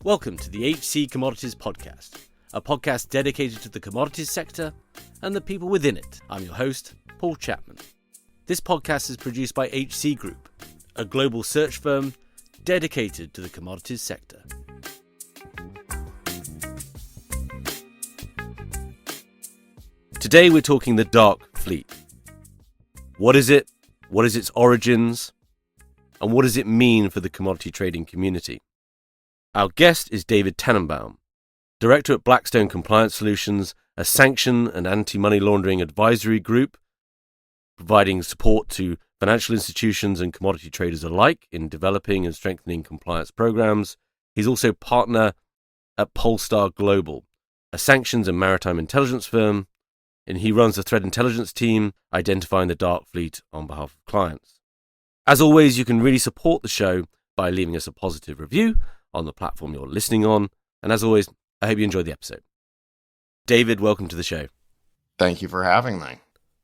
Welcome to the HC Commodities Podcast, a podcast dedicated to the commodities sector and the people within it. I'm your host, Paul Chapman. This podcast is produced by HC Group, a global search firm dedicated to the commodities sector. Today we're talking the dark fleet. What is it? What is its origins? And what does it mean for the commodity trading community? Our guest is David Tannenbaum, Director at Blackstone Compliance Solutions, a sanction and anti-money laundering advisory group, providing support to financial institutions and commodity traders alike in developing and strengthening compliance programs. He's also partner at Polestar Global, a sanctions and maritime intelligence firm, and he runs the threat intelligence team, identifying the dark fleet on behalf of clients. As always, you can really support the show by leaving us a positive review on the platform you're listening on. And as always, I hope you enjoyed the episode. David, welcome to the show. Thank you for having me.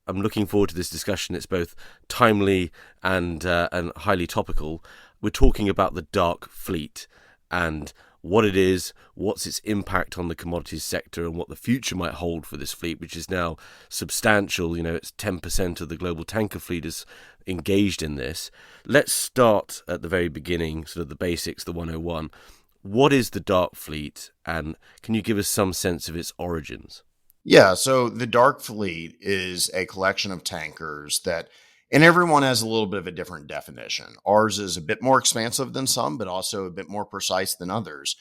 I'm looking forward to this discussion. It's both timely and highly topical. We're talking about the dark fleet and what it is, what's its impact on the commodities sector, and what the future might hold for this fleet, which is now substantial. You know, it's 10% of the global tanker fleet is engaged in this. Let's start at the very beginning, sort of the basics, the 101. What is the dark fleet, and can you give us some sense of its origins? Yeah, so the dark fleet is a collection of tankers that, and everyone has a little bit of a different definition. Ours is a bit more expansive than some, but also a bit more precise than others.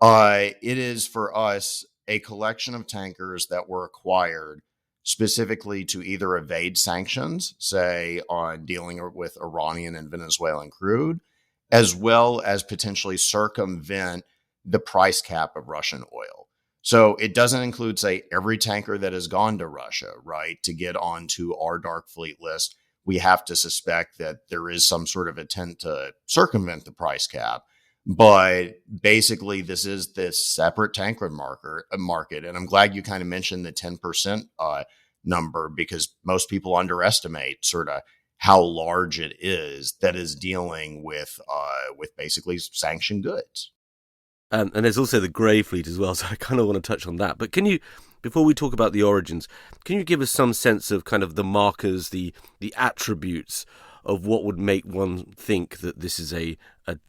It is for us a collection of tankers that were acquired specifically to either evade sanctions, say on dealing with Iranian and Venezuelan crude, as well as potentially circumvent the price cap of Russian oil. So it doesn't include, say, every tanker that has gone to Russia, right? To get onto our dark fleet list, we have to suspect that there is some sort of intent to circumvent the price cap. But basically, this is this separate tanker market. And I'm glad you kind of mentioned the 10% number, because most people underestimate sort of how large it is that is dealing with basically sanctioned goods. And there's also the grey fleet as well, so I kind of want to touch on that. But can you, before we talk about the origins, can you give us some sense of kind of the markers, the attributes of what would make one think that this is a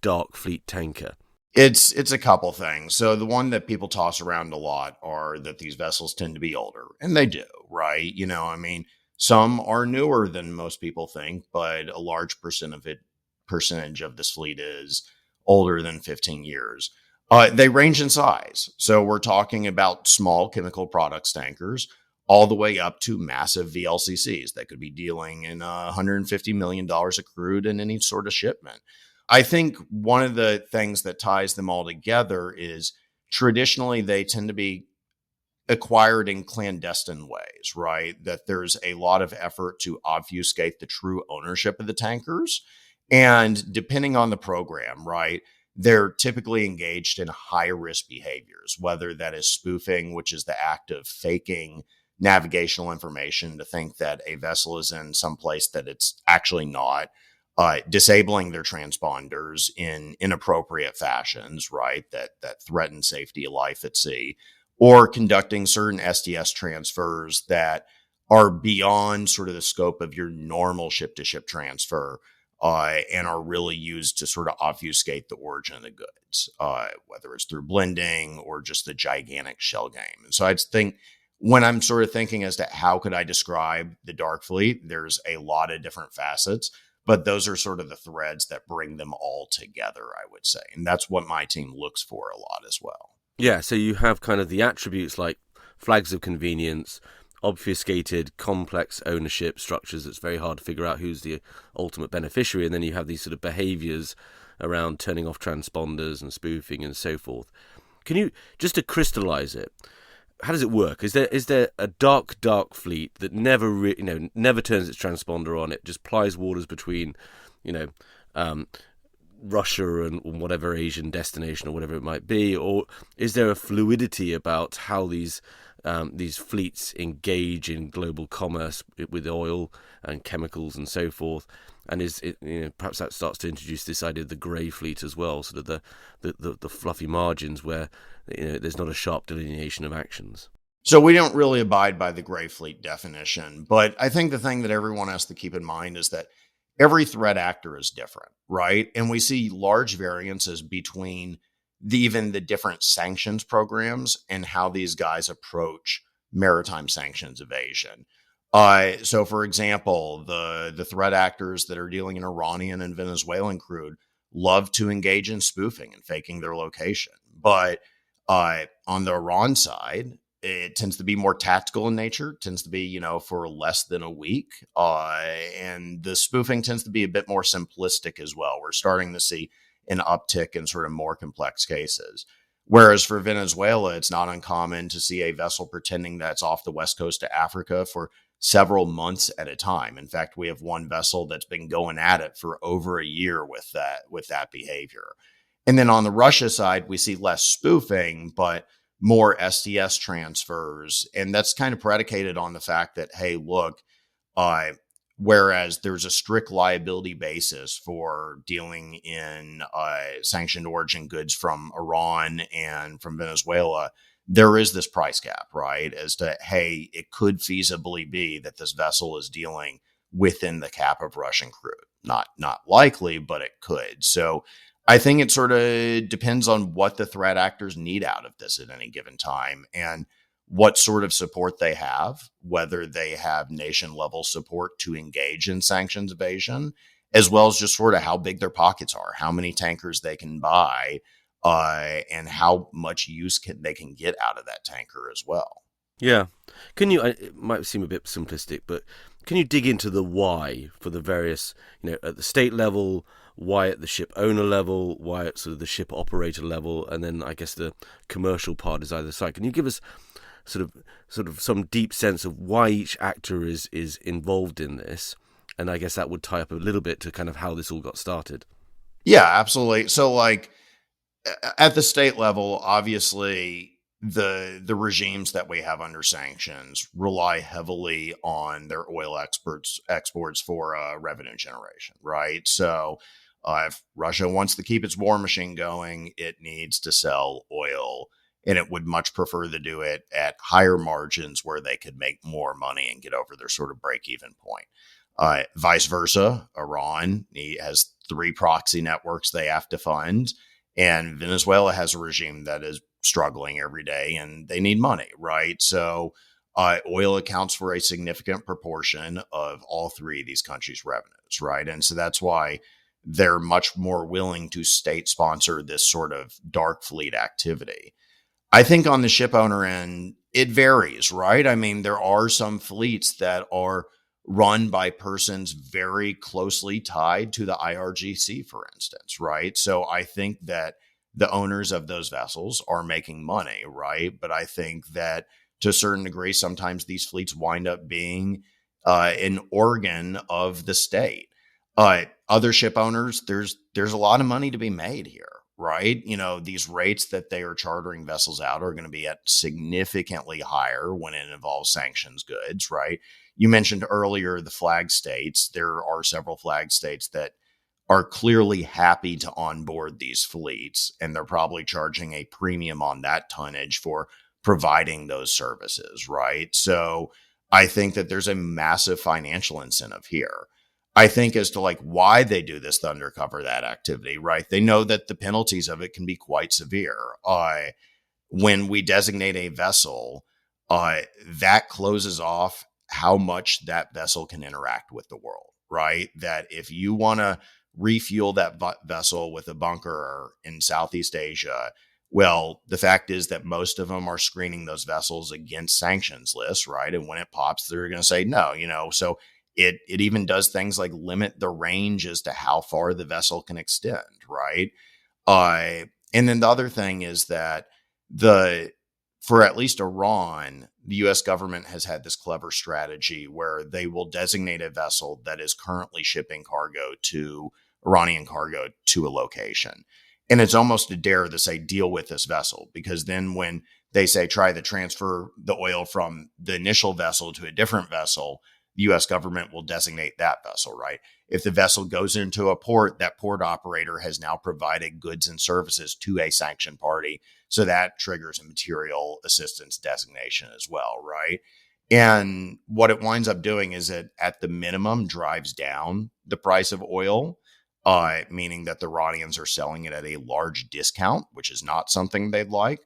dark fleet tanker? It's a couple things. So the one that people toss around a lot are that these vessels tend to be older, and they do, right? You know, I mean, some are newer than most people think, but a large percentage of this fleet is older than 15 years. They range in size. So we're talking about small chemical products tankers all the way up to massive VLCCs that could be dealing in $150 million of crude in any sort of shipment. I think one of the things that ties them all together is traditionally they tend to be acquired in clandestine ways, right? That there's a lot of effort to obfuscate the true ownership of the tankers. And depending on the program, right, they're typically engaged in high-risk behaviors, whether that is spoofing, which is the act of faking navigational information to think that a vessel is in some place that it's actually not, disabling their transponders in inappropriate fashions, right, that threaten safety of life at sea, or conducting certain STS transfers that are beyond sort of the scope of your normal ship-to-ship transfer, and are really used to sort of obfuscate the origin of the goods, whether it's through blending or just the gigantic shell game. And so I think when I'm sort of thinking as to how could I describe the dark fleet, there's a lot of different facets, but those are sort of the threads that bring them all together, I would say. And that's what my team looks for a lot as well. Yeah, so you have kind of the attributes like flags of convenience, obfuscated, complex ownership structures. It's very hard to figure out who's the ultimate beneficiary. And then you have these sort of behaviors around turning off transponders and spoofing and so forth. Can you, just to crystallize it, how does it work? Is there a dark fleet that never turns its transponder on? It just plies waters between, Russia and whatever Asian destination or whatever it might be, or is there a fluidity about how these fleets engage in global commerce with oil and chemicals and so forth? And perhaps that starts to introduce this idea of the grey fleet as well, sort of the fluffy margins where there's not a sharp delineation of actions. So we don't really abide by the gray fleet definition, but I think the thing that everyone has to keep in mind is that every threat actor is different, right? And we see large variances between even the different sanctions programs and how these guys approach maritime sanctions evasion. So for example, the threat actors that are dealing in Iranian and Venezuelan crude love to engage in spoofing and faking their location. But on the Iran side, it tends to be more tactical in nature, tends to be, for less than a week. And the spoofing tends to be a bit more simplistic as well. We're starting to see an uptick in sort of more complex cases. Whereas for Venezuela, it's not uncommon to see a vessel pretending that's off the west coast of Africa for several months at a time. In fact, we have one vessel that's been going at it for over a year with that behavior. And then on the Russia side, we see less spoofing, but more STS transfers. And that's kind of predicated on the fact that, hey, look, uh, whereas there's a strict liability basis for dealing in sanctioned origin goods from Iran and from Venezuela, there is this price cap, right? As to, hey, it could feasibly be that this vessel is dealing within the cap of Russian crude. Not likely, but it could. So I think it sort of depends on what the threat actors need out of this at any given time and what sort of support they have, whether they have nation level support to engage in sanctions evasion, as well as just sort of how big their pockets are, how many tankers they can buy, and how much use they can get out of that tanker as well. Yeah. Can you, it might seem a bit simplistic, but can you dig into the why for the various, at the state level, why at the ship owner level, why at sort of the ship operator level, and then I guess the commercial part is either side? Can you give us sort of some deep sense of why each actor is involved in this? And I guess that would tie up a little bit to kind of how this all got started. Yeah, absolutely. So like at the state level, obviously the regimes that we have under sanctions rely heavily on their oil exports for revenue generation, right? So if Russia wants to keep its war machine going, it needs to sell oil, and it would much prefer to do it at higher margins where they could make more money and get over their sort of break-even point. Vice versa, Iran has three proxy networks they have to fund, and Venezuela has a regime that is struggling every day and they need money, right? So oil accounts for a significant proportion of all three of these countries' revenues, right? And so that's why they're much more willing to state sponsor this sort of dark fleet activity. I think on the ship owner end, it varies, right? I mean, there are some fleets that are run by persons very closely tied to the IRGC, for instance, right? So I think that the owners of those vessels are making money, right? But I think that to a certain degree, sometimes these fleets wind up being an organ of the state. Other ship owners, there's a lot of money to be made here, right? These rates that they are chartering vessels out are going to be at significantly higher when it involves sanctions goods, right? You mentioned earlier the flag states. There are several flag states that are clearly happy to onboard these fleets, and they're probably charging a premium on that tonnage for providing those services, right? So I think that there's a massive financial incentive here. I think as to like why they do this to undercover that activity, right? They know that the penalties of it can be quite severe. When we designate a vessel, that closes off how much that vessel can interact with the world, right? That if you want to refuel that vessel with a bunker in Southeast Asia, well, the fact is that most of them are screening those vessels against sanctions lists, right? And when it pops, they're going to say no, so it even does things like limit the range as to how far the vessel can extend, right? And then the other thing is that for at least Iran, the U.S. government has had this clever strategy where they will designate a vessel that is currently shipping Iranian cargo to a location. And it's almost a dare to say, deal with this vessel, because then when they say try to transfer the oil from the initial vessel to a different vessel, the U.S. government will designate that vessel, right? if the vessel goes into a port, that port operator has now provided goods and services to a sanctioned party. So that triggers a material assistance designation as well, right? And what it winds up doing is it, at the minimum, drives down the price of oil, meaning that the Iranians are selling it at a large discount, which is not something they'd like.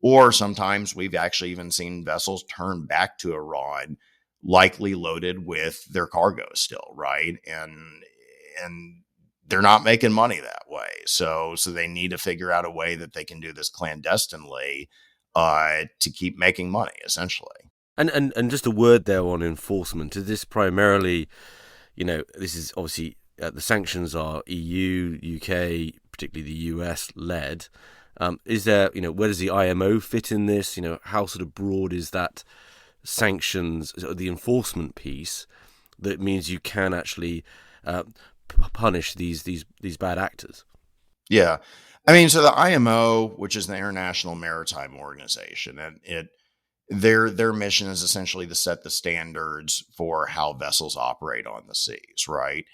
Or sometimes we've actually even seen vessels turn back to Iran, likely loaded with their cargo still, right? And they're not making money that way. So they need to figure out a way that they can do this clandestinely to keep making money, essentially. And just a word there on enforcement. Is this primarily, this is obviously the sanctions are EU, UK, particularly the US led. Is there, where does the IMO fit in this? How sort of broad is that sanctions, the enforcement piece that means you can actually punish these bad actors? Yeah. I mean, so the IMO, which is the International Maritime Organization, and their mission is essentially to set the standards for how vessels operate on the seas, right?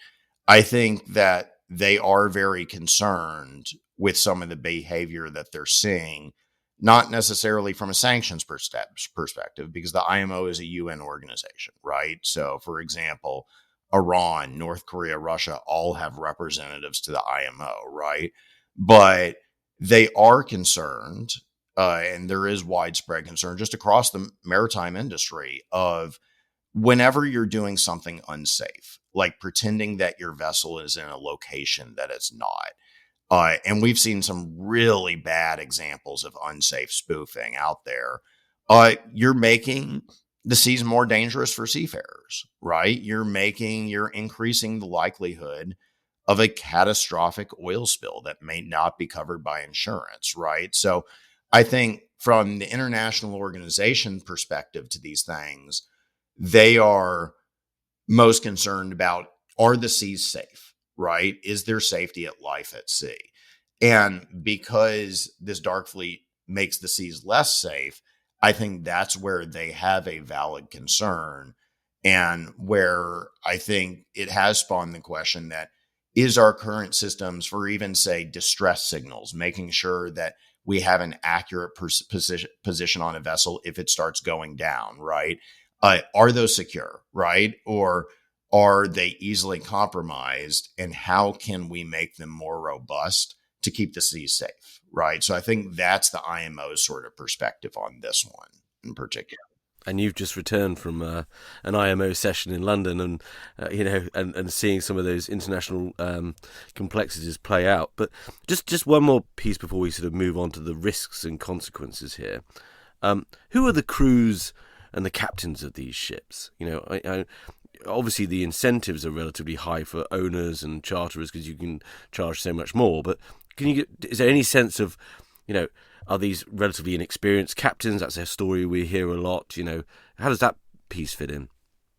I think that they are very concerned with some of the behavior that they're seeing, not necessarily from a sanctions perspective, because the IMO is a UN organization, right? So, for example, Iran, North Korea, Russia all have representatives to the IMO, right? But they are concerned, and there is widespread concern just across the maritime industry of whenever you're doing something unsafe, like pretending that your vessel is in a location that it's not. And we've seen some really bad examples of unsafe spoofing out there. You're making the seas more dangerous for seafarers, right? You're increasing the likelihood of a catastrophic oil spill that may not be covered by insurance, right? So I think from the international organization perspective to these things, they are most concerned about, are the seas safe, right? Is there safety at life at sea? And because this dark fleet makes the seas less safe, I think that's where they have a valid concern, and where I think it has spawned the question that, is our current systems for even, say, distress signals, making sure that we have an accurate position on a vessel if it starts going down, right? Are those secure, right? Or are they easily compromised? And how can we make them more robust to keep the seas safe, right? So I think that's the IMO's sort of perspective on this one in particular. And you've just returned from an IMO session in London, and and seeing some of those international complexities play out. But just one more piece before we sort of move on to the risks and consequences here. Who are the crews and the captains of these ships? Obviously the incentives are relatively high for owners and charterers because you can charge so much more. But is there any sense of, are these relatively inexperienced captains? That's a story we hear a lot. How does that piece fit in?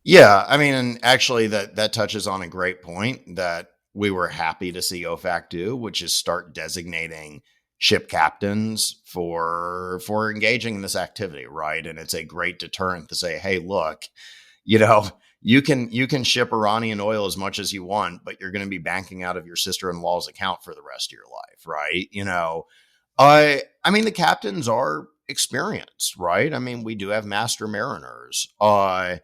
Yeah, I mean, and actually that touches on a great point that we were happy to see OFAC do, which is start designating ship captains for engaging in this activity, right? And it's a great deterrent to say, hey, look, you know, you can ship Iranian oil as much as you want, but you're going to be banking out of your sister-in-law's account for the rest of your life, right? I mean, the captains are experienced, right? I mean, we do have master mariners. I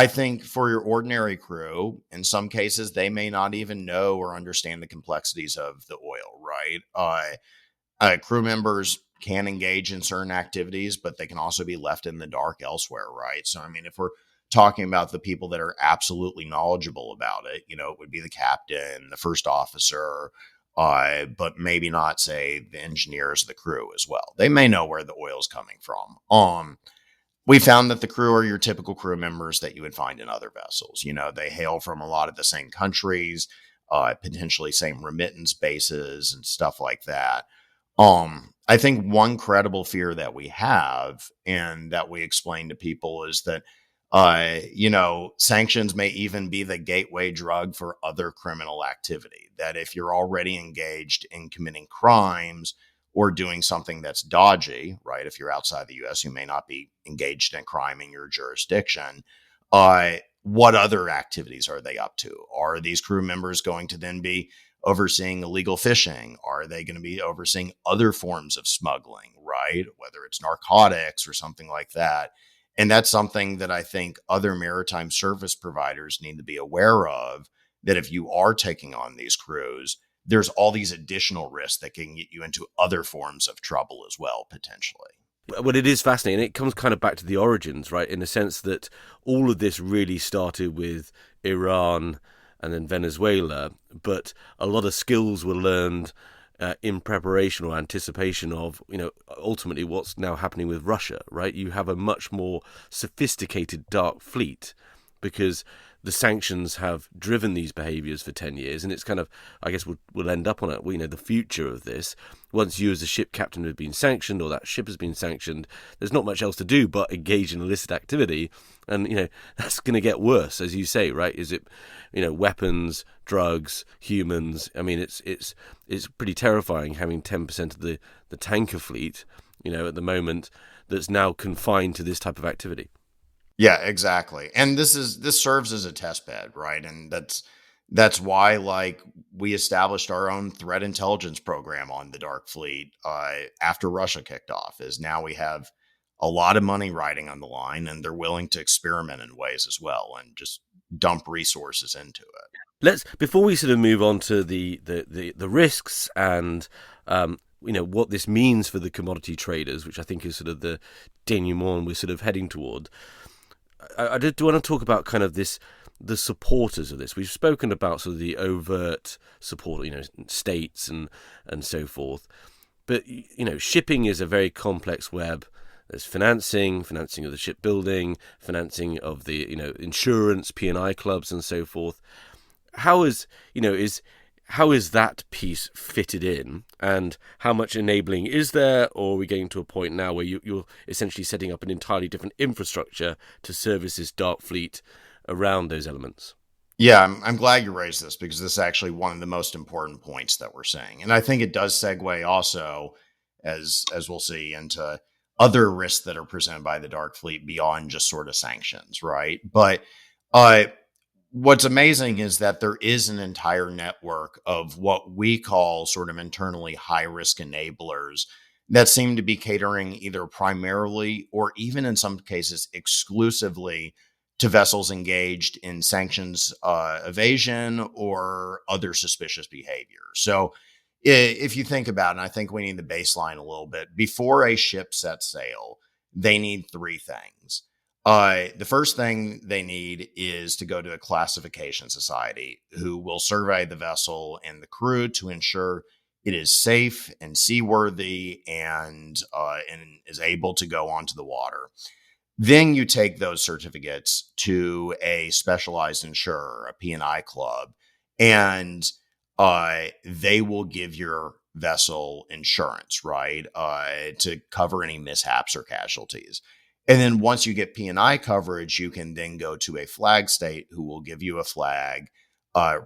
think for your ordinary crew, in some cases, they may not even know or understand the complexities of the oil, right? Crew members can engage in certain activities, but they can also be left in the dark elsewhere, right? So, I mean, if we're talking about the people that are absolutely knowledgeable about it, it would be the captain, the first officer, but maybe not, say, the engineers of the crew as well. They may know where the oil is coming from. We found that the crew are your typical crew members that you would find in other vessels. They hail from a lot of the same countries, potentially same remittance bases and stuff like that. I think one credible fear that we have and that we explain to people is that, sanctions may even be the gateway drug for other criminal activity. That if you're already engaged in committing crimes or doing something that's dodgy, right? If you're outside the U.S., you may not be engaged in crime in your jurisdiction. what other activities are they up to? Are these crew members going to then be overseeing illegal fishing? Are they going to be overseeing other forms of smuggling, right? Whether it's narcotics or something like that. And that's something that I think other maritime service providers need to be aware of, that if you are taking on these crews, there's all these additional risks that can get you into other forms of trouble as well, potentially. Well, it is fascinating. It comes kind of back to the origins, right? In the sense that all of this really started with Iran and then Venezuela, but a lot of skills were learned in preparation or anticipation of, ultimately what's now happening with Russia, right? You have a much more sophisticated dark fleet because the sanctions have driven these behaviours for 10 years, and it's kind of, I guess we'll end up on it. The future of this. Once you as a ship captain have been sanctioned, or that ship has been sanctioned, there's not much else to do but engage in illicit activity, and that's going to get worse, as you say, right? Is it, weapons, drugs, humans? I mean, it's pretty terrifying having 10% of the tanker fleet, at the moment that's now confined to this type of activity. Yeah, exactly. And this serves as a test bed, right? And that's why, like, we established our own threat intelligence program on the Dark Fleet after Russia kicked off. Is now we have a lot of money riding on the line, and they're willing to experiment in ways as well, and just dump resources into it. Let's, before we sort of move on to the risks and what this means for the commodity traders, which I think is sort of the denouement we're sort of heading toward. I do want to talk about kind of the supporters of this. We've spoken about sort of the overt support, states and so forth. But, shipping is a very complex web. There's financing of the shipbuilding, financing of the, insurance, P&I clubs and so forth. How is that piece fitted in, and how much enabling is there, or are we getting to a point now where you're essentially setting up an entirely different infrastructure to service this dark fleet around those elements? Yeah, I'm glad you raised this, because this is actually one of the most important points that we're saying. And I think it does segue also, as we'll see, into other risks that are presented by the dark fleet beyond just sort of sanctions, right? But uh, what's amazing is that there is an entire network of what we call sort of internally high risk enablers that seem to be catering either primarily or even in some cases exclusively to vessels engaged in sanctions evasion or other suspicious behavior. So if you think about it, and I think we need the baseline a little bit, before a ship sets sail, they need three things. The first thing they need is to go to a classification society who will survey the vessel and the crew to ensure it is safe and seaworthy and is able to go onto the water. Then you take those certificates to a specialized insurer, a P&I club, and they will give your vessel insurance, right, to cover any mishaps or casualties. And then once you get P&I coverage, you can then go to a flag state who will give you a flag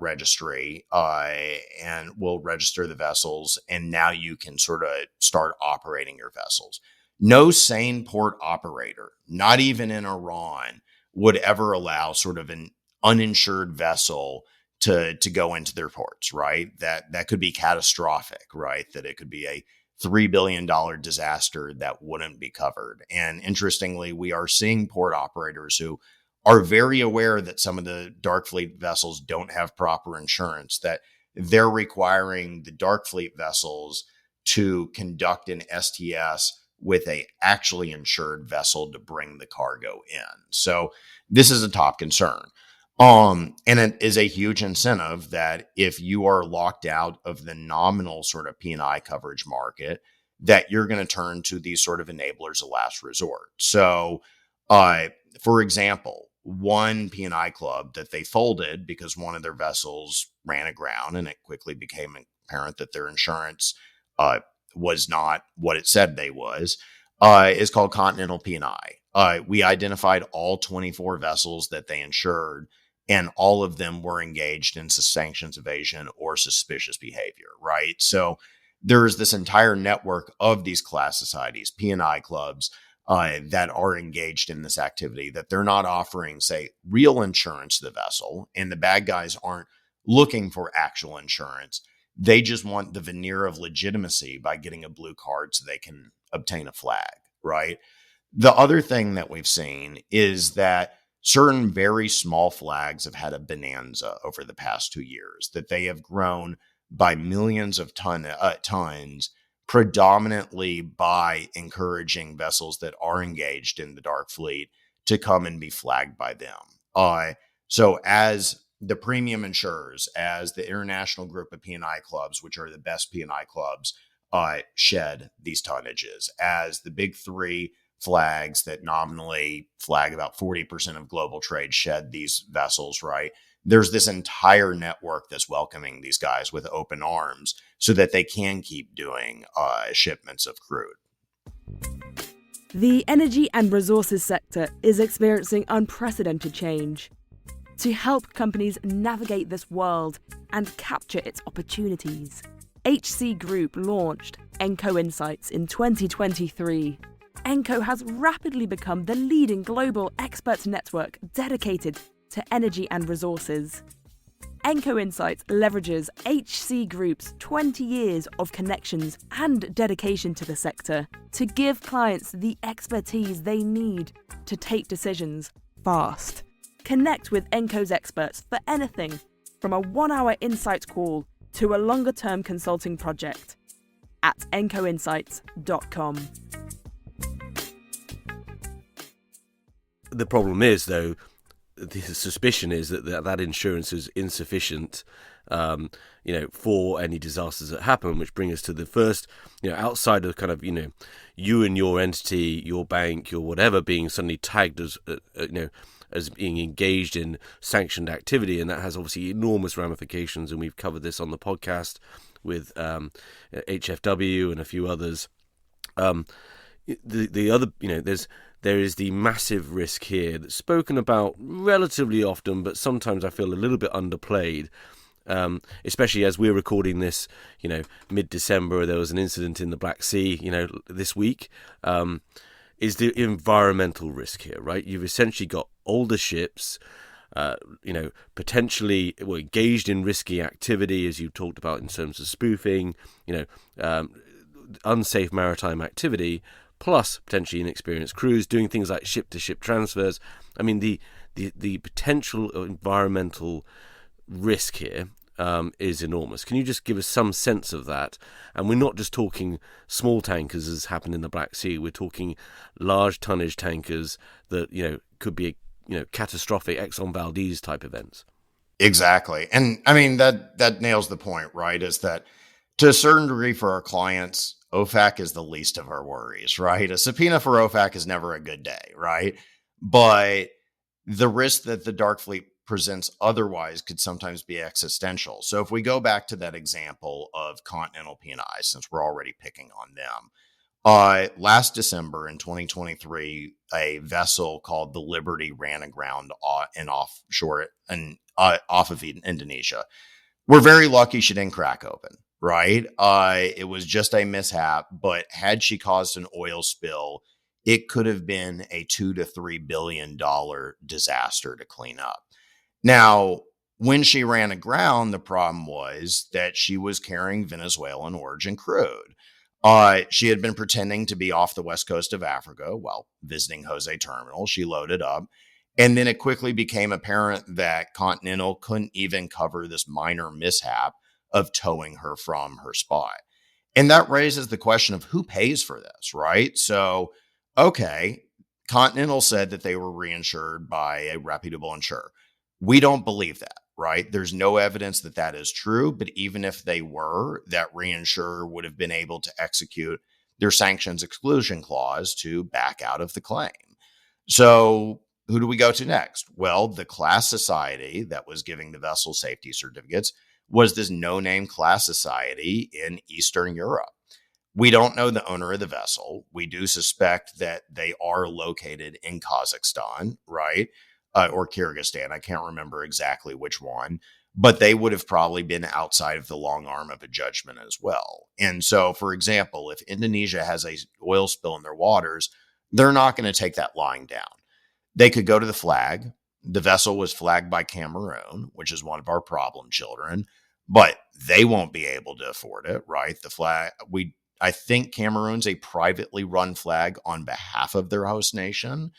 registry and will register the vessels. And now you can sort of start operating your vessels. No sane port operator, not even in Iran, would ever allow sort of an uninsured vessel to go into their ports, right? That could be catastrophic, right? That it could be a $3 billion disaster that wouldn't be covered. And interestingly, we are seeing port operators who are very aware that some of the dark fleet vessels don't have proper insurance, that they're requiring the dark fleet vessels to conduct an STS with a actually insured vessel to bring the cargo in. So this is a top concern. And it is a huge incentive that if you are locked out of the nominal sort of P&I coverage market, that you're going to turn to these sort of enablers of last resort. So, for example, one P&I club that they folded because one of their vessels ran aground, and it quickly became apparent that their insurance was not what it said they was, is called Continental P&I. We identified all 24 vessels that they insured, and all of them were engaged in sanctions evasion or suspicious behavior, right? So there's this entire network of these class societies, P&I clubs, that are engaged in this activity, that they're not offering, say, real insurance to the vessel, and the bad guys aren't looking for actual insurance. They just want the veneer of legitimacy by getting a blue card so they can obtain a flag, right? The other thing that we've seen is that certain very small flags have had a bonanza over the past 2 years, that they have grown by millions of tons, predominantly by encouraging vessels that are engaged in the dark fleet to come and be flagged by them. So as the premium insurers, as the international group of P&I clubs, which are the best P&I clubs, shed these tonnages, as the big three flags that nominally flag about 40% of global trade shed these vessels, right? There's this entire network that's welcoming these guys with open arms so that they can keep doing shipments of crude. The energy and resources sector is experiencing unprecedented change. To help companies navigate this world and capture its opportunities, HC Group launched Enco Insights in 2023. Enco has rapidly become the leading global expert network dedicated to energy and resources. Enco Insights leverages HC Group's 20 years of connections and dedication to the sector to give clients the expertise they need to take decisions fast. Connect with Enco's experts for anything from a 1-hour insight call to a longer-term consulting project at encoinsights.com. The problem is, though, the suspicion is that insurance is insufficient, for any disasters that happen, which bring us to the first, outside of kind of, you and your entity, your bank, your whatever being suddenly tagged as being engaged in sanctioned activity, and that has obviously enormous ramifications, and we've covered this on the podcast with HFW and a few others. The other, there is the massive risk here that's spoken about relatively often, but sometimes I feel a little bit underplayed, especially as we're recording this, mid-December. There was an incident in the Black Sea, this week, is the environmental risk here, right? You've essentially got older ships, potentially engaged in risky activity, as you talked about in terms of spoofing, unsafe maritime activity, plus potentially inexperienced crews doing things like ship-to-ship transfers. I mean, the potential environmental risk here is enormous. Can you just give us some sense of that? And we're not just talking small tankers, as happened in the Black Sea. We're talking large tonnage tankers that could be catastrophic Exxon Valdez type events. Exactly. And I mean, that nails the point, right? Is that to a certain degree for our clients, OFAC is the least of our worries, right? A subpoena for OFAC is never a good day, right? But the risk that the dark fleet presents otherwise could sometimes be existential. So if we go back to that example of Continental P&I, since we're already picking on them, last December in 2023, a vessel called the Liberty ran aground offshore and off of Indonesia. We're very lucky she didn't crack open, right? It was just a mishap, but had she caused an oil spill, it could have been a $2 to $3 billion disaster to clean up. Now, when she ran aground, the problem was that she was carrying Venezuelan origin crude. She had been pretending to be off the west coast of Africa while visiting Jose Terminal. She loaded up, and then it quickly became apparent that Continental couldn't even cover this minor mishap of towing her from her spot. And that raises the question of who pays for this, right? So, okay, Continental said that they were reinsured by a reputable insurer. We don't believe that, right? There's no evidence that that is true, but even if they were, that reinsurer would have been able to execute their sanctions exclusion clause to back out of the claim. So who do we go to next? Well, the class society that was giving the vessel safety certificates was this no-name class society in Eastern Europe. We don't know the owner of the vessel. We do suspect that they are located in Kazakhstan, right? Or Kyrgyzstan. I can't remember exactly which one, but they would have probably been outside of the long arm of a judgment as well. And so, for example, if Indonesia has a oil spill in their waters, they're not going to take that lying down. They could go to the flag. The vessel was flagged by Cameroon, which is one of our problem children, but they won't be able to afford it, right? The flag, I think Cameroon's a privately run flag on behalf of their host nation.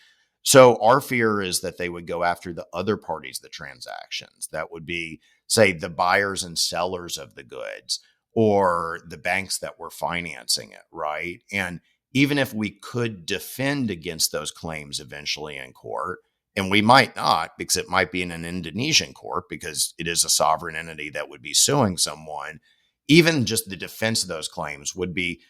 So our fear is that they would go after the other parties, the transactions. That would be, say, the buyers and sellers of the goods or the banks that were financing it, right? And even if we could defend against those claims eventually in court, and we might not, because it might be in an Indonesian court, because it is a sovereign entity that would be suing someone, even just the defense of those claims would be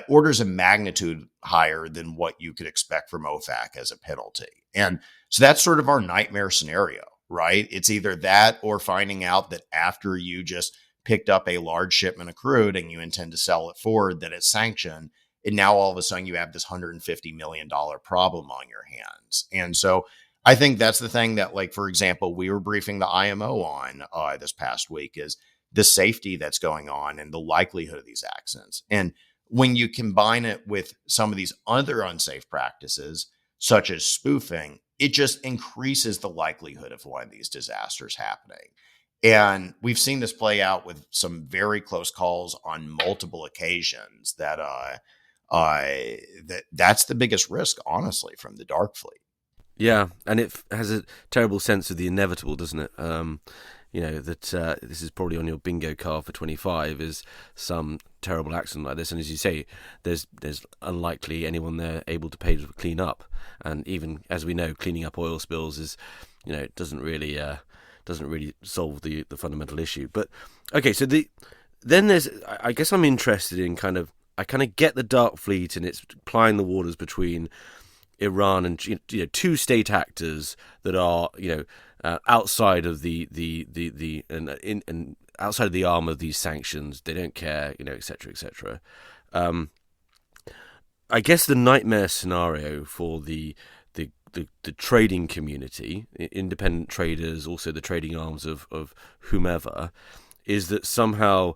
orders of magnitude higher than what you could expect from OFAC as a penalty. And so that's sort of our nightmare scenario, right? It's either that or finding out that after you just picked up a large shipment of crude and you intend to sell it forward, that it's sanctioned. And now all of a sudden you have this $150 million problem on your hands. And so I think that's the thing that, like, for example, we were briefing the IMO on this past week is the safety that's going on and the likelihood of these accidents. And when you combine it with some of these other unsafe practices, such as spoofing, it just increases the likelihood of one of these disasters happening. And we've seen this play out with some very close calls on multiple occasions that's the biggest risk, honestly, from the dark fleet. Yeah, and it has a terrible sense of the inevitable, doesn't it? That this is probably on your bingo card for 25 is some terrible accident like this. And as you say, there's unlikely anyone there able to pay to clean up. And even as we know, cleaning up oil spills is, doesn't really solve the fundamental issue. But okay, so I guess I'm interested in I get the dark fleet and it's plying the waters between Iran and two state actors that are outside of outside of the arm of these sanctions. They don't care, et cetera, et cetera. I guess the nightmare scenario for the trading community, independent traders, also the trading arms of whomever, is that somehow,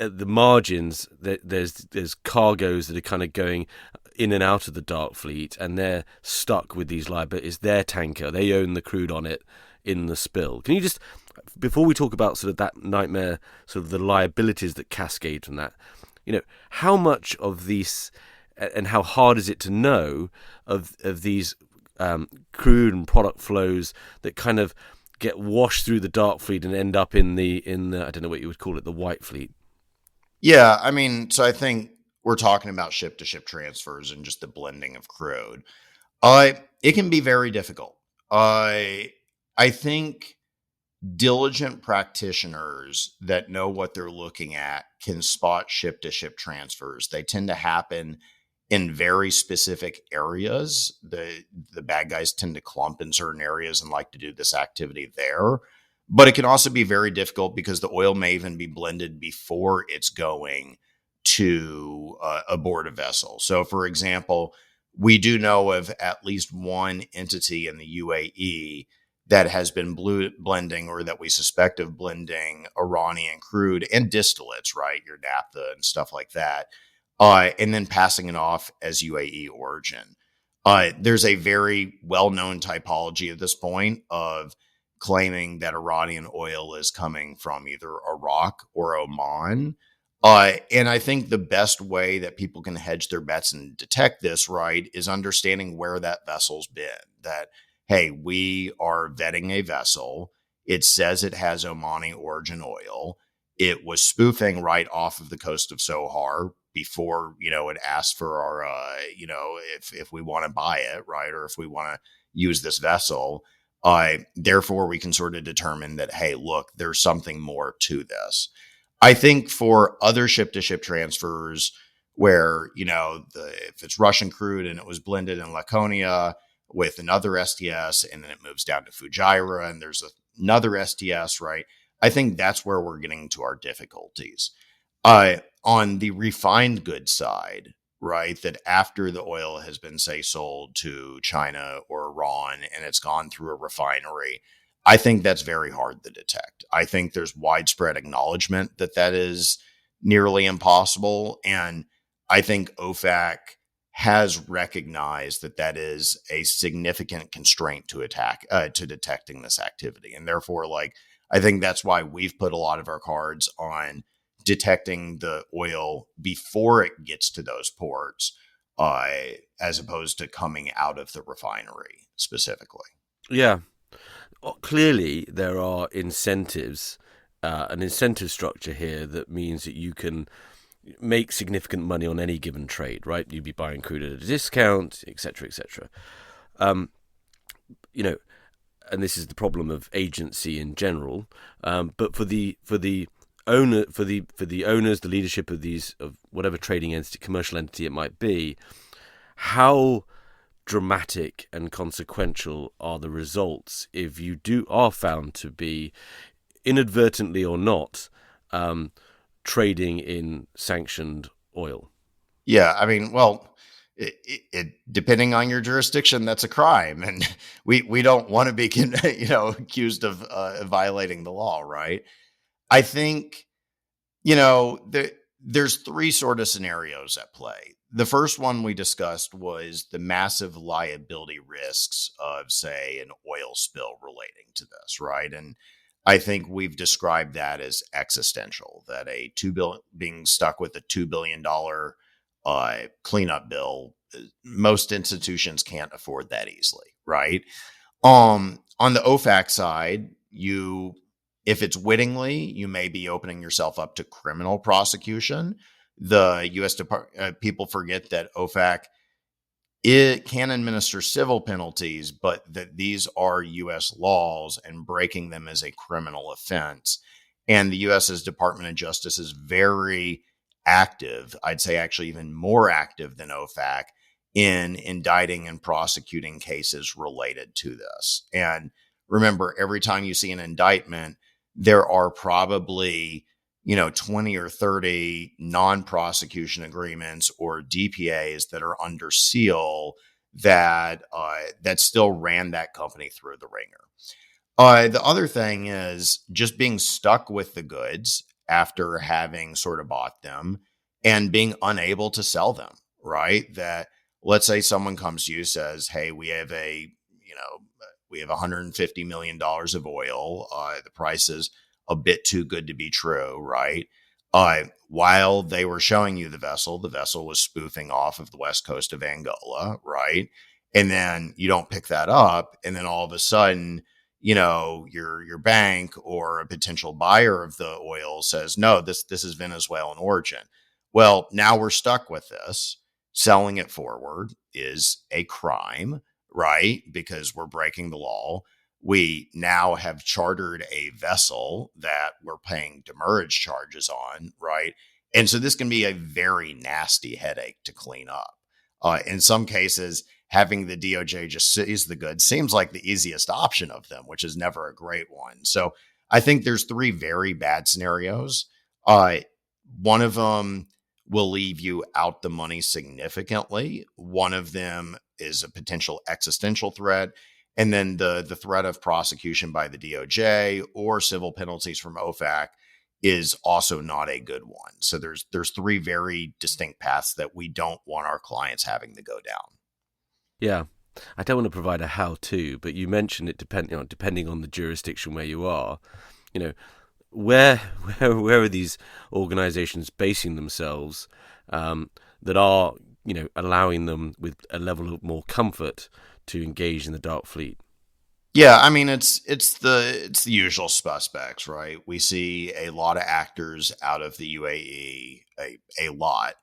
at the margins, there's cargoes that are kind of going in and out of the dark fleet, and they're stuck with these liabilities. It's their tanker. They own the crude on it in the spill. Can you just, before we talk about sort of that nightmare, sort of the liabilities that cascade from that, how much of these and how hard is it to know of these crude and product flows that kind of get washed through the dark fleet and end up in the I don't know what you would call it, the white fleet? Yeah, I mean, so I think we're talking about ship-to-ship transfers and just the blending of crude. It can be very difficult. I think diligent practitioners that know what they're looking at can spot ship-to-ship transfers. They tend to happen in very specific areas. The bad guys tend to clump in certain areas and like to do this activity there. But it can also be very difficult because the oil may even be blended before it's going to aboard a vessel. So, for example, we do know of at least one entity in the UAE that has been blending, or that we suspect of blending, Iranian crude and distillates, right? Your naphtha and stuff like that, and then passing it off as UAE origin. There's a very well-known typology at this point of claiming that Iranian oil is coming from either Iraq or Oman. And I think the best way that people can hedge their bets and detect this, right, is understanding where that vessel's been. That, hey, we are vetting a vessel. It says it has Omani origin oil. It was spoofing right off of the coast of Sohar before, it asked for our, if we want to buy it, right, or if we want to use this vessel. Therefore, we can sort of determine that, hey, look, there's something more to this. I think for other ship-to-ship transfers where, if it's Russian crude and it was blended in Laconia with another STS and then it moves down to Fujairah and there's another STS, right? I think that's where we're getting to our difficulties. On the refined goods side, right, that after the oil has been, say, sold to China or Iran and it's gone through a refinery, I think that's very hard to detect. I think there's widespread acknowledgement that is nearly impossible. And I think OFAC has recognized that that is a significant constraint to detecting this activity. And therefore, like, I think that's why we've put a lot of our cards on detecting the oil before it gets to those ports, as opposed to coming out of the refinery specifically. Yeah. Clearly, there are incentives, an incentive structure here that means that you can make significant money on any given trade, right? You'd be buying crude at a discount, etc., etc. You know, and this is the problem of agency in general. But for the owner, for the owners, the leadership of these, of whatever trading entity, commercial entity it might be, how dramatic and consequential are the results if you are found to be, inadvertently or not, trading in sanctioned oil? Yeah, I mean, well, it depending on your jurisdiction, that's a crime, and we don't want to be accused of violating the law, right? I think there's three sort of scenarios at play. The first one we discussed was the massive liability risks of, say, an oil spill relating to this, right? And I think we've described that as existential, that being stuck with a $2 billion cleanup bill, most institutions can't afford that easily, right? On the OFAC side, if it's wittingly, you may be opening yourself up to criminal prosecution. The U.S. people forget that OFAC, it can administer civil penalties, but that these are U.S. laws and breaking them is a criminal offense. And the U.S.'s Department of Justice is very active, I'd say actually even more active than OFAC, in indicting and prosecuting cases related to this. And remember, every time you see an indictment, there are probably 20 or 30 non-prosecution agreements or DPAs that are under seal that still ran that company through the ringer. The other thing is just being stuck with the goods after having sort of bought them and being unable to sell them, right? That, let's say someone comes to you, says, hey, we have $150 million of oil. The price is a bit too good to be true, right? While they were showing you the vessel was spoofing off of the west coast of Angola, right? And then you don't pick that up, and then all of a sudden, your bank or a potential buyer of the oil says, no, this is Venezuelan origin. Well, now we're stuck with this. Selling it forward is a crime, right? Because we're breaking the law. We now have chartered a vessel that we're paying demurrage charges on, right? And so this can be a very nasty headache to clean up. In some cases, having the DOJ just seize the goods seems like the easiest option of them, which is never a great one. So I think there's three very bad scenarios. One of them will leave you out the money significantly. One of them is a potential existential threat. And then the threat of prosecution by the DOJ or civil penalties from OFAC is also not a good one. So there's three very distinct paths that we don't want our clients having to go down. Yeah. I don't want to provide a how-to, but you mentioned it depending on the jurisdiction where you are. Where are these organizations basing themselves that are, allowing them with a level of more comfort to engage in the dark fleet? Yeah, I mean it's the usual suspects, right? We see a lot of actors out of the UAE, a lot.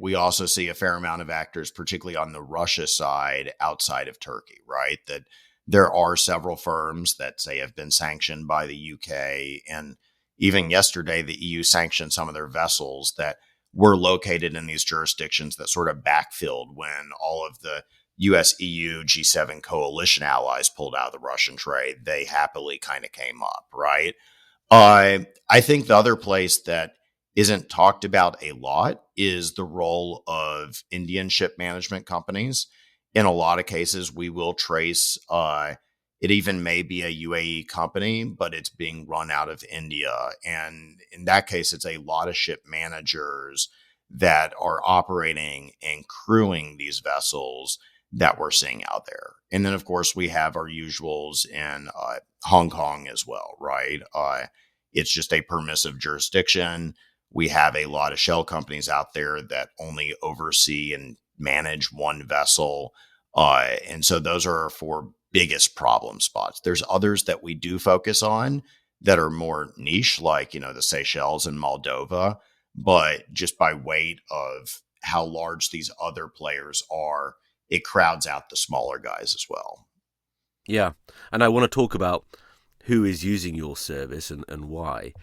We also see a fair amount of actors, particularly on the Russia side, outside of Turkey, right? That there are several firms that say have been sanctioned by the UK, and even yesterday the EU sanctioned some of their vessels that were located in these jurisdictions that sort of backfilled when all of the US, EU, G7 coalition allies pulled out of the Russian trade. They happily kind of came up, right? I think the other place that isn't talked about a lot is the role of Indian ship management companies. In a lot of cases, we will trace, it even may be a UAE company, but it's being run out of India. And in that case, it's a lot of ship managers that are operating and crewing these vessels that we're seeing out there. And then, of course, we have our usuals in Hong Kong as well, right? It's just a permissive jurisdiction. We have a lot of shell companies out there that only oversee and manage one vessel. And so those are our four biggest problem spots. There's others that we do focus on that are more niche, like, the Seychelles and Moldova. But just by weight of how large these other players are, it crowds out the smaller guys as well. Yeah. And I want to talk about who is using your service and why.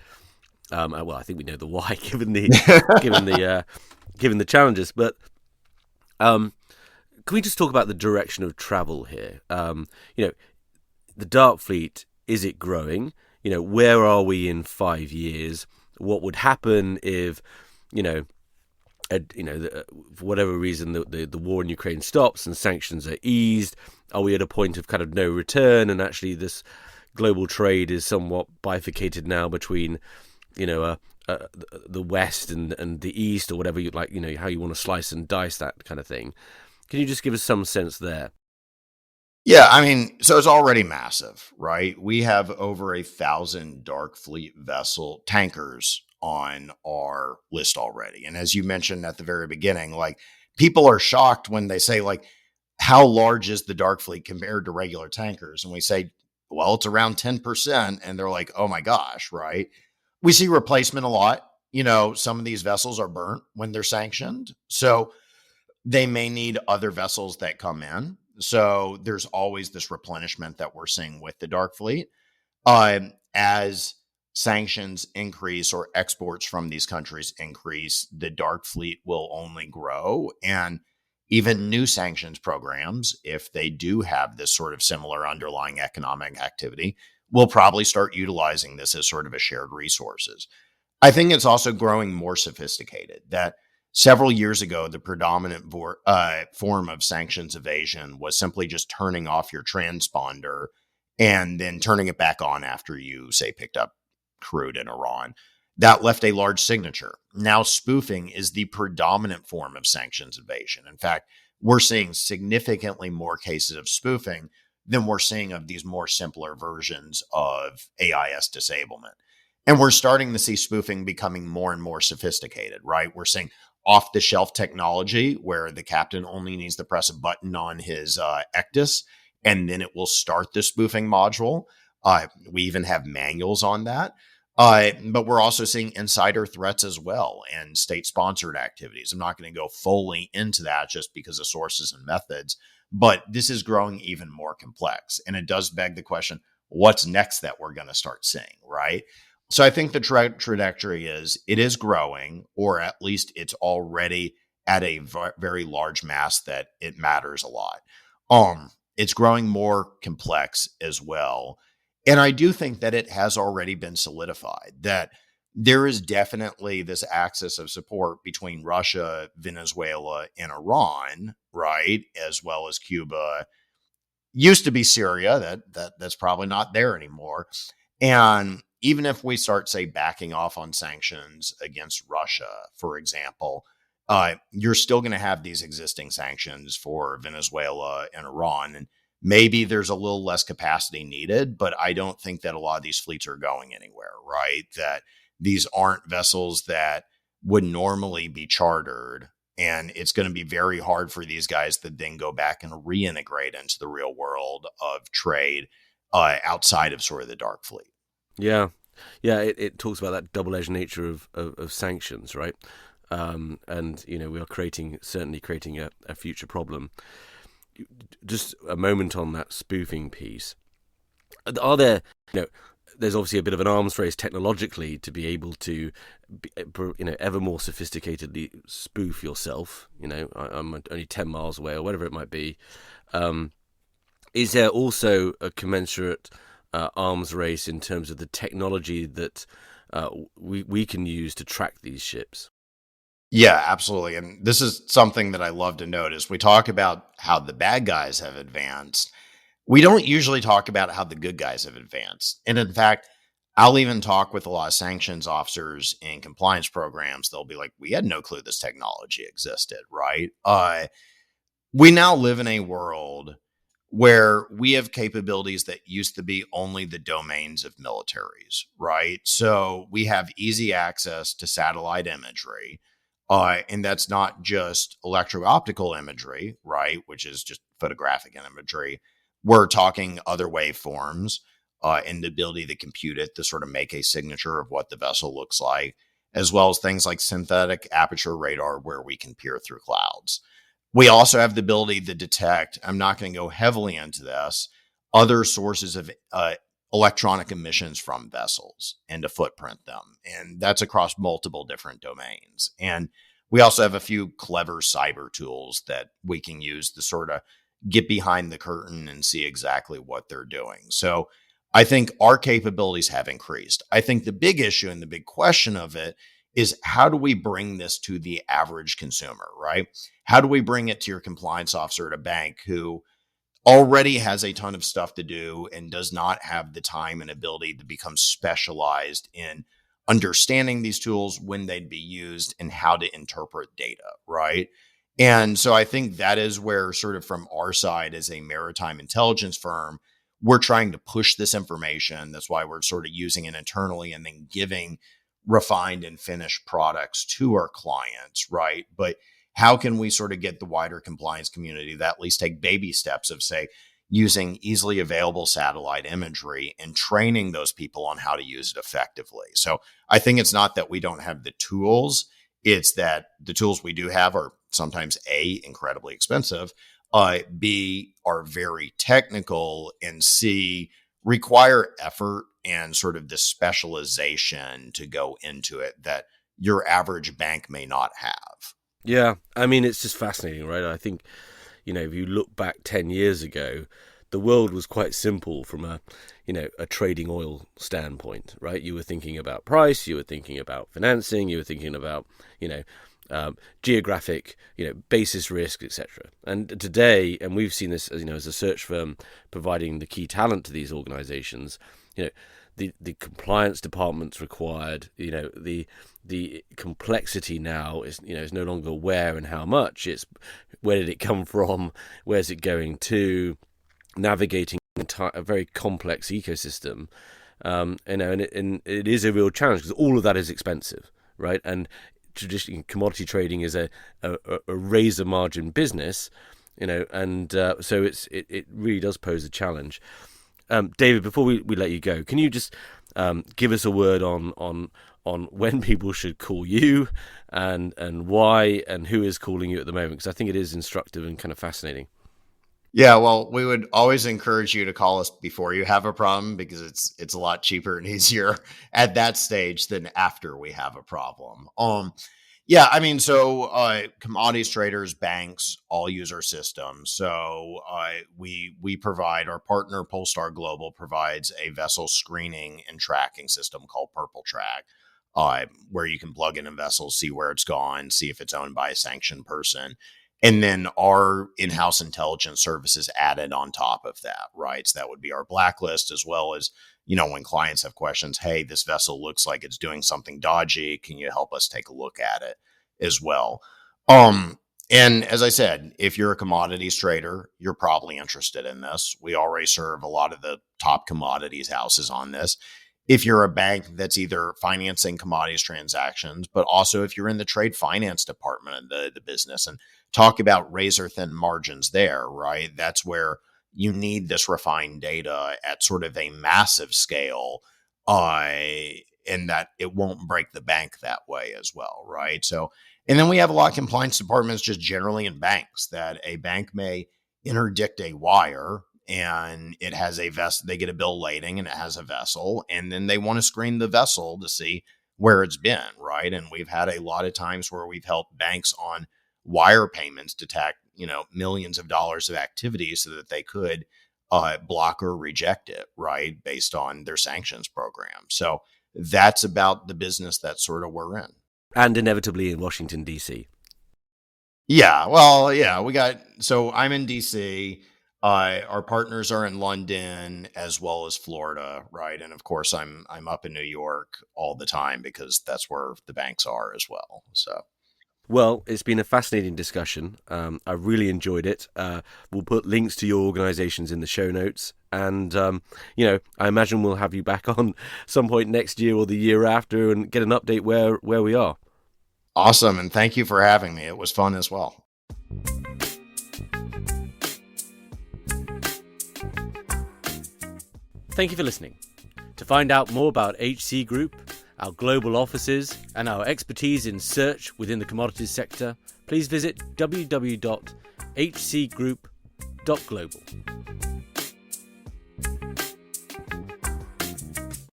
Well, I think we know the why, given the challenges. But can we just talk about the direction of travel here? The dark fleet, is it growing? Where are we in 5 years? What would happen if, for whatever reason, the war in Ukraine stops and sanctions are eased? Are we at a point of kind of no return? And actually, this global trade is somewhat bifurcated now between, the West and the East, or whatever you like, how you want to slice and dice that kind of thing. Can you just give us some sense there? Yeah, I mean, so it's already massive, right? We have over 1,000 dark fleet vessel tankers on our list already. And as you mentioned at the very beginning, like, people are shocked when they say, like, how large is the dark fleet compared to regular tankers? And we say, well, it's around 10%. And they're like, oh my gosh, right? We see replacement a lot. Some of these vessels are burnt when they're sanctioned. So they may need other vessels that come in. So there's always this replenishment that we're seeing with the dark fleet. As sanctions increase or exports from these countries increase, the dark fleet will only grow. And even new sanctions programs, if they do have this sort of similar underlying economic activity, will probably start utilizing this as sort of a shared resources. I think it's also growing more sophisticated. That several years ago, the predominant form of sanctions evasion was simply just turning off your transponder and then turning it back on after you, say, picked up crude in Iran. That left a large signature. Now, spoofing is the predominant form of sanctions evasion. In fact, we're seeing significantly more cases of spoofing than we're seeing of these more simpler versions of AIS disablement. And we're starting to see spoofing becoming more and more sophisticated, right? We're seeing off-the-shelf technology where the captain only needs to press a button on his Ectus, and then it will start the spoofing module. We even have manuals on that. But we're also seeing insider threats as well and state-sponsored activities. I'm not going to go fully into that just because of sources and methods, but this is growing even more complex. And it does beg the question, what's next that we're going to start seeing, right? So I think the trajectory is it is growing, or at least it's already at a very large mass that it matters a lot. It's growing more complex as well. And I do think that it has already been solidified that there is definitely this axis of support between Russia, Venezuela, and Iran, right? As well as Cuba. Used to be Syria. That's probably not there anymore. And even if we start, say, backing off on sanctions against Russia, for example, you're still going to have these existing sanctions for Venezuela and Iran. And maybe there's a little less capacity needed, but I don't think that a lot of these fleets are going anywhere, right? That these aren't vessels that would normally be chartered. And it's going to be very hard for these guys to then go back and reintegrate into the real world of trade outside of sort of the dark fleet. Yeah. It talks about that double-edged nature of sanctions, right? And we are certainly creating a future problem. Just a moment on that spoofing piece. Are there, there's obviously a bit of an arms race technologically to be able to, ever more sophisticatedly spoof yourself. I'm only 10 miles away or whatever it might be. Is there also a commensurate arms race in terms of the technology that we can use to track these ships? Yeah, absolutely. And this is something that I love to note is we talk about how the bad guys have advanced. We don't usually talk about how the good guys have advanced. And in fact, I'll even talk with a lot of sanctions officers in compliance programs. They'll be like, we had no clue this technology existed, right? We now live in a world where we have capabilities that used to be only the domains of militaries, right? So we have easy access to satellite imagery. And that's not just electro-optical imagery, right? Which is just photographic imagery. We're talking other waveforms and the ability to compute it to sort of make a signature of what the vessel looks like, as well as things like synthetic aperture radar where we can peer through clouds. We also have the ability to detect, I'm not going to go heavily into this, other sources of electronic emissions from vessels and to footprint them. And that's across multiple different domains. And we also have a few clever cyber tools that we can use to sort of get behind the curtain and see exactly what they're doing. So I think our capabilities have increased. I think the big issue and the big question of it is, how do we bring this to the average consumer, right? How do we bring it to your compliance officer at a bank who already has a ton of stuff to do and does not have the time and ability to become specialized in understanding these tools, when they'd be used, and how to interpret data, right? And so I think that is where, sort of from our side as a maritime intelligence firm, we're trying to push this information. That's why we're sort of using it internally and then giving refined and finished products to our clients, right? But how can we sort of get the wider compliance community to at least take baby steps of, say, using easily available satellite imagery and training those people on how to use it effectively? So I think it's not that we don't have the tools, it's that the tools we do have are sometimes A, incredibly expensive, B, are very technical, and C, require effort and sort of the specialization to go into it that your average bank may not have. Yeah, I mean, it's just fascinating, right? I think, if you look back 10 years ago, the world was quite simple from a trading oil standpoint, right? You were thinking about price, you were thinking about financing, you were thinking about, geographic, basis risk, etc. And today, and we've seen this, as a search firm providing the key talent to these organizations, the compliance departments required, the complexity now is no longer where and how much, it's where did it come from, where's it going to, navigating a very complex ecosystem, and it is a real challenge because all of that is expensive, right? And traditionally commodity trading is a razor margin business, and so it really does pose a challenge. David, before we let you go, can you just give us a word on when people should call you and why, and who is calling you at the moment? Because I think it is instructive and kind of fascinating. Yeah, well, we would always encourage you to call us before you have a problem, because it's a lot cheaper and easier at that stage than after we have a problem. Yeah, I mean, so commodities traders, banks all use our system. So we provide, our partner Polestar Global provides a vessel screening and tracking system called Purple Track, where you can plug in a vessel, see where it's gone, see if it's owned by a sanctioned person. And then our in-house intelligence services added on top of that, right? So that would be our blacklist, as well as, when clients have questions, hey, this vessel looks like it's doing something dodgy. Can you help us take a look at it as well? And as I said, if you're a commodities trader, you're probably interested in this. We already serve a lot of the top commodities houses on this. If you're a bank that's either financing commodities transactions, but also if you're in the trade finance department of the business, and talk about razor thin margins there, right? That's where you need this refined data at sort of a massive scale, and that it won't break the bank that way as well, right? So, and then we have a lot of compliance departments just generally in banks, that a bank may interdict a wire and it has a vessel, they get a bill lading and it has a vessel, and then they want to screen the vessel to see where it's been, right? And we've had a lot of times where we've helped banks on wire payments detect, millions of dollars of activity so that they could block or reject it, right, based on their sanctions program. So that's about the business that sort of we're in. And inevitably in Washington, D.C. Yeah, well, yeah, so I'm in DC. Our partners are in London as well as Florida, right? And of course, I'm up in New York all the time because that's where the banks are as well. So Well, it's been a fascinating discussion. I really enjoyed it. We'll put links to your organisations in the show notes. And, I imagine we'll have you back on some point next year or the year after and get an update where we are. awesome. And thank you for having me. It was fun as well. Thank you for listening. To find out more about HC Group, our global offices, and our expertise in search within the commodities sector, please visit www.hcgroup.global.